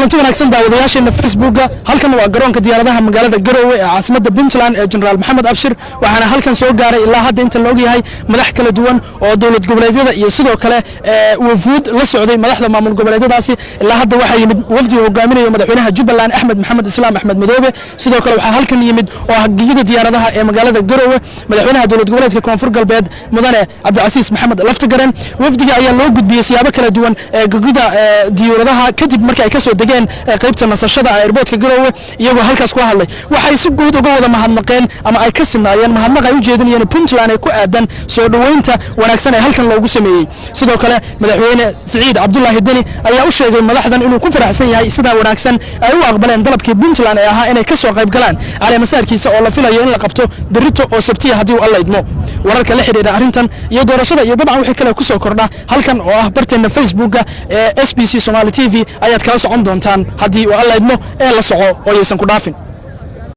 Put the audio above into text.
kulanti wanaagsan daawadayaasheena Facebooka halkan waa garoonka diyaaradaha magaalada Garowe ee caasimadda Puntland ee General Maxamed Abshir waxaana halkan soo gaaray ilaa hadda inta loo yahay madax kala duwan oo dawlad goboleedyada iyo sidoo kale wafuud la socday madaxda maamul goboleedyadaasi ilaa hadda waxa yimid wafdi hogaaminaya madaxweynaha Jubbaland Axmed Maxamed Islaam Axmed Madoobe sidoo kale waxa halkan yimid oo hagiyada diyaaradaha ee magaalada Garowe madaxweynaha dawlad goboleedka Koonfur Galbeed mudane Cabdicasiis Maxamed Laftigaran wafdiga ayaa loo gudbiyay siyaabo kala duwan ee gudida diyaaradaha kadib markay ka soo degeen qaybta nasashada airportka Garowe iyagoo halkaas ku hadlay waxay si guud uga wada mahadnaqeen ama ay ka sinaayeen mahadnaq ay u jeedinayeen Puntland ee ku aadan soo dhaweynta wanaagsan ee halkan loogu sameeyay sidoo kale madaxweyne Saciid Cabdullaahi Deni ayaa u sheegay madaxdan inuu ku faraxsan yahay sida wanaagsan ay u aqbaleen dalabkii Puntland ee ahaa inay ka soo qayb galaan caleemasaarkiisa oo la filayo in la qabto berrito oo Sabtiga hadii uu alla idmo wararka la xiriira arrintan iyo doorashada iyo dabcan wixii kale ku soo kordha halkan oo ah barteena Facebooka ee SBC Somali TV ayaad kala socon doontaan hadii uu alla idmo ee la soco oo aysan ku dhaafin